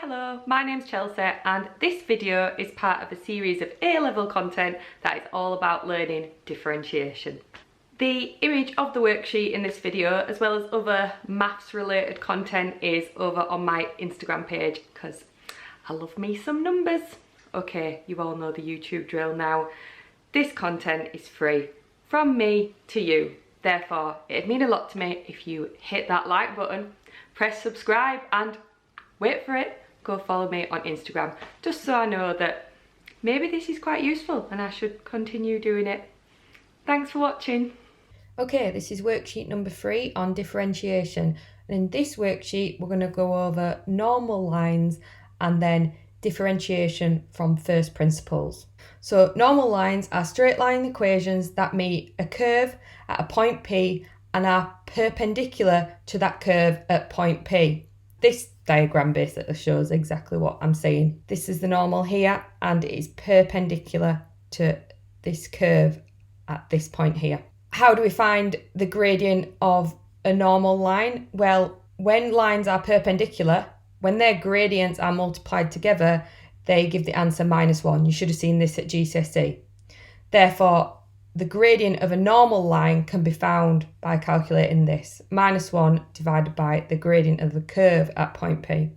Hello, my name's Chelsea and this video is part of a series of A-level content that is all about learning differentiation. The image of the worksheet in this video, as well as other maths related content, is over on my Instagram page because I love me some numbers. Okay, you all know the YouTube drill now. This content is free from me to you. Therefore, it'd mean a lot to me if you hit that like button, press subscribe and wait for it, go follow me on Instagram, just so I know that maybe this is quite useful and I should continue doing it. Thanks for watching. Okay, this is worksheet number 3 on differentiation. And in this worksheet, we're going to go over normal lines and then differentiation from first principles. So normal lines are straight line equations that meet a curve at a point P and are perpendicular to that curve at point P. This diagram basically shows exactly what I'm saying. This is the normal here and it is perpendicular to this curve at this point here. How do we find the gradient of a normal line? Well, when lines are perpendicular, when their gradients are multiplied together, they give the answer -1. You should have seen this at GCSE. Therefore, the gradient of a normal line can be found by calculating this. -1 divided by the gradient of the curve at point P.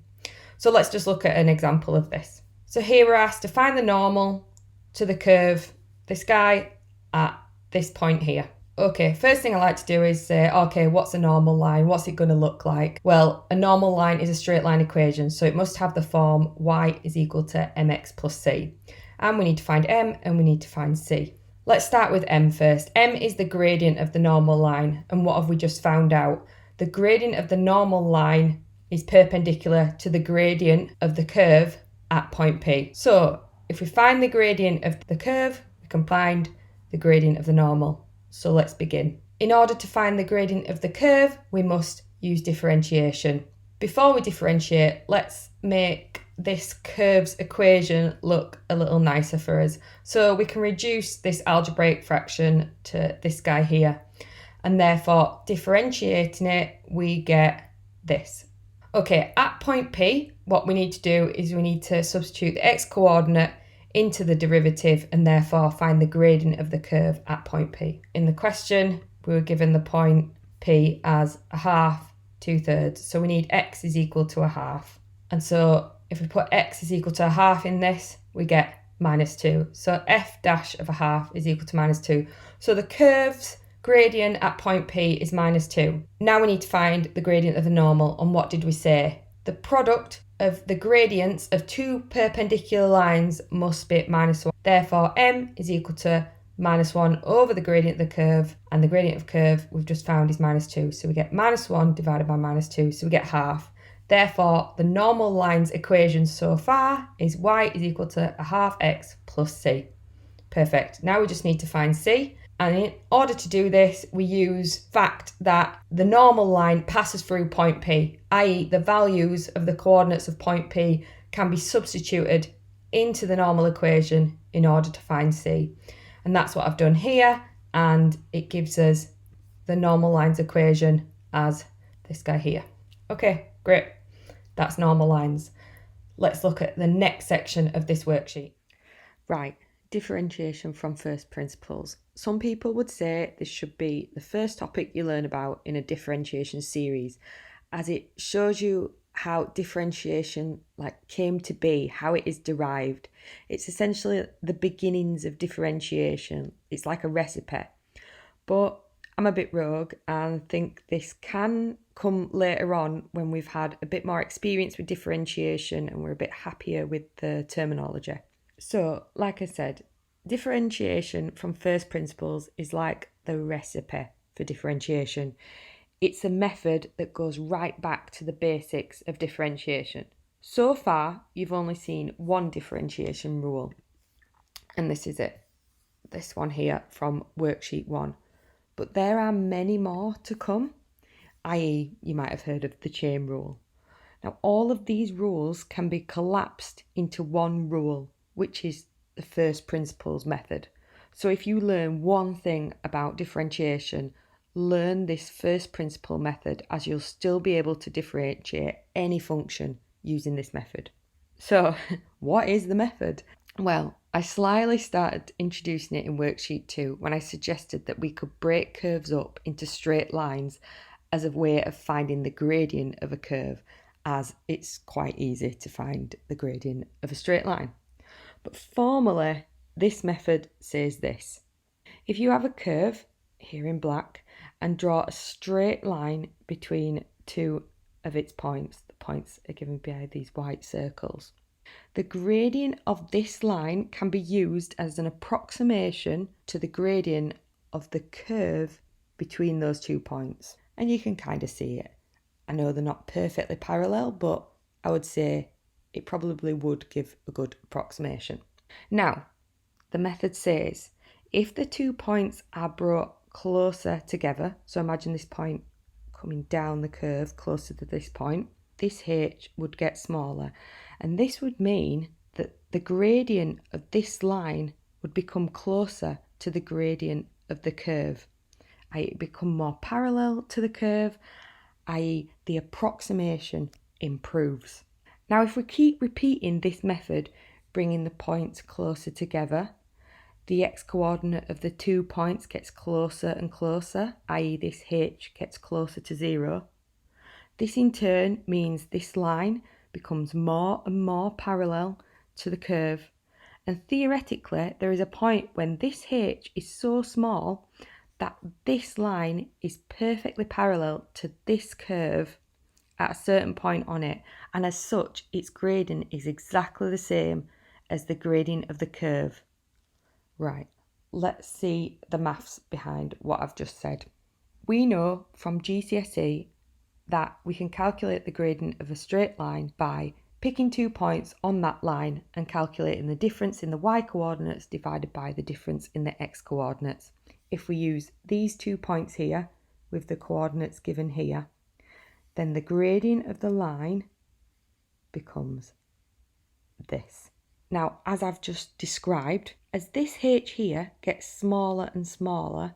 So let's just look at an example of this. So here we're asked to find the normal to the curve, this guy at this point here. Okay, first thing I like to do is say, okay, what's a normal line? What's it going to look like? Well, a normal line is a straight line equation, so it must have the form y is equal to mx plus c. And we need to find m and we need to find c. Let's start with m first. M is the gradient of the normal line. And what have we just found out? The gradient of the normal line is perpendicular to the gradient of the curve at point P. So if we find the gradient of the curve, we can find the gradient of the normal. So let's begin. In order to find the gradient of the curve, we must use differentiation. Before we differentiate, let's make this curve's equation look a little nicer for us. So we can reduce this algebraic fraction to this guy here. And therefore, differentiating it, we get this. Okay, at point P, what we need to do is we need to substitute the x-coordinate into the derivative and therefore find the gradient of the curve at point P. In the question, we were given the point P as 1/2, 2/3. So we need x is equal to 1/2. And so if we put x is equal to 1/2 in this, we get -2. So f dash of 1/2 is equal to -2. So the curve's gradient at point P is -2. Now we need to find the gradient of the normal. And what did we say? The product of the gradients of two perpendicular lines must be -1. Therefore, m is equal to -1 over the gradient of the curve, and the gradient of curve we've just found is -2. So we get -1 divided by -2, so we get 1/2. Therefore, the normal line's equation so far is y is equal to 1/2 x plus c. Perfect. Now we just need to find c. And in order to do this, we use fact that the normal line passes through point P, i.e. the values of the coordinates of point P can be substituted into the normal equation in order to find C. And that's what I've done here, and it gives us the normal lines equation as this guy here. Okay, great. That's normal lines. Let's look at the next section of this worksheet. Right. Differentiation from first principles. Some people would say this should be the first topic you learn about in a differentiation series, as it shows you how differentiation came to be, how it is derived. It's essentially the beginnings of differentiation. It's like a recipe. But I'm a bit rogue and think this can come later on when we've had a bit more experience with differentiation and we're a bit happier with the terminology. So, like I said, differentiation from first principles is like the recipe for differentiation. It's a method that goes right back to the basics of differentiation. So far, you've only seen one differentiation rule, and this is it. This one here from worksheet 1. But there are many more to come, i.e. you might have heard of the chain rule. Now, all of these rules can be collapsed into one rule, which is the first principles method. So if you learn one thing about differentiation, learn this first principle method, as you'll still be able to differentiate any function using this method. So what is the method? Well, I slyly started introducing it in worksheet 2 when I suggested that we could break curves up into straight lines as a way of finding the gradient of a curve, as it's quite easy to find the gradient of a straight line. But formally, this method says this. If you have a curve, here in black, and draw a straight line between two of its points, the points are given by these white circles, the gradient of this line can be used as an approximation to the gradient of the curve between those 2 points. And you can kind of see it. I know they're not perfectly parallel, but I would say it probably would give a good approximation. Now, the method says if the 2 points are brought closer together, so imagine this point coming down the curve closer to this point, this h would get smaller, and this would mean that the gradient of this line would become closer to the gradient of the curve, i.e. become more parallel to the curve, i.e. the approximation improves. Now if we keep repeating this method, bringing the points closer together, the x-coordinate of the 2 points gets closer and closer, i.e. this h gets closer to 0. This in turn means this line becomes more and more parallel to the curve, and theoretically there is a point when this h is so small that this line is perfectly parallel to this curve at a certain point on it, and as such its gradient is exactly the same as the gradient of the curve. Right, let's see the maths behind what I've just said. We know from GCSE that we can calculate the gradient of a straight line by picking 2 points on that line and calculating the difference in the y-coordinates divided by the difference in the x-coordinates. If we use these 2 points here with the coordinates given here, then the gradient of the line becomes this. Now, as I've just described, as this h here gets smaller and smaller,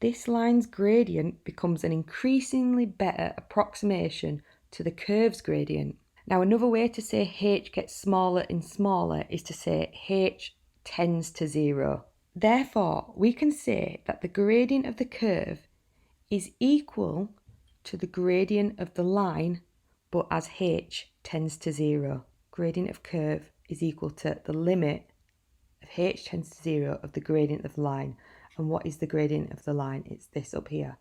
this line's gradient becomes an increasingly better approximation to the curve's gradient. Now, another way to say h gets smaller and smaller is to say h tends to 0. Therefore, we can say that the gradient of the curve is equal to the gradient of the line, but as h tends to 0. Gradient of curve is equal to the limit of h tends to 0 of the gradient of the line. And what is the gradient of the line? It's this up here.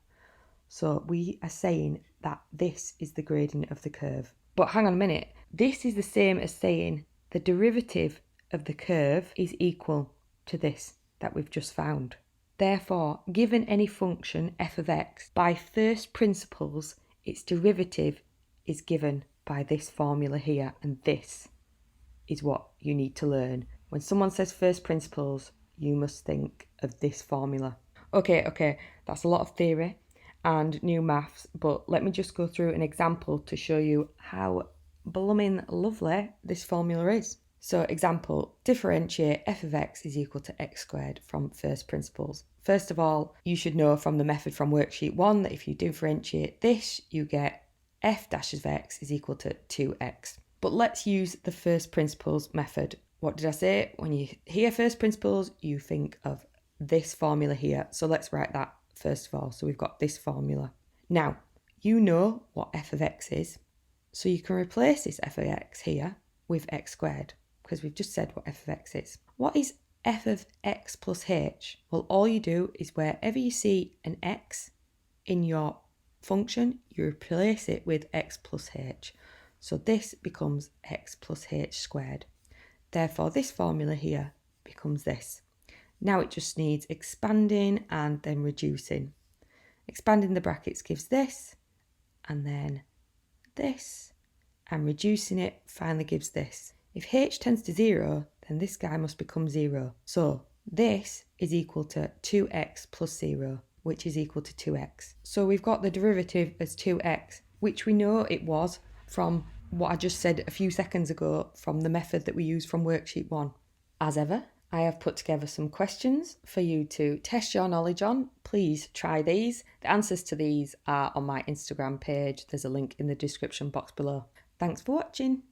So we are saying that this is the gradient of the curve. But hang on a minute. This is the same as saying the derivative of the curve is equal to this that we've just found. Therefore, given any function f of x, by first principles, its derivative is given by this formula here, and this is what you need to learn. When someone says first principles, you must think of this formula. Okay, that's a lot of theory and new maths, but let me just go through an example to show you how blooming lovely this formula is. So example, differentiate f of x is equal to x squared from first principles. First of all, you should know from the method from worksheet 1 that if you differentiate this, you get f dash of x is equal to 2x. But let's use the first principles method. What did I say? When you hear first principles, you think of this formula here. So let's write that first of all. So we've got this formula. Now, you know what f of x is. So you can replace this f of x here with x squared, because we've just said what f of x is. What is f of x plus h? Well, all you do is wherever you see an x in your function, you replace it with x plus h. So this becomes x plus h squared. Therefore, this formula here becomes this. Now it just needs expanding and then reducing. Expanding the brackets gives this, and then this, and reducing it finally gives this. If h tends to 0, then this guy must become 0. So this is equal to 2x plus 0, which is equal to 2x. So we've got the derivative as 2x, which we know it was from what I just said a few seconds ago from the method that we used from worksheet 1. As ever, I have put together some questions for you to test your knowledge on. Please try these. The answers to these are on my Instagram page. There's a link in the description box below. Thanks for watching.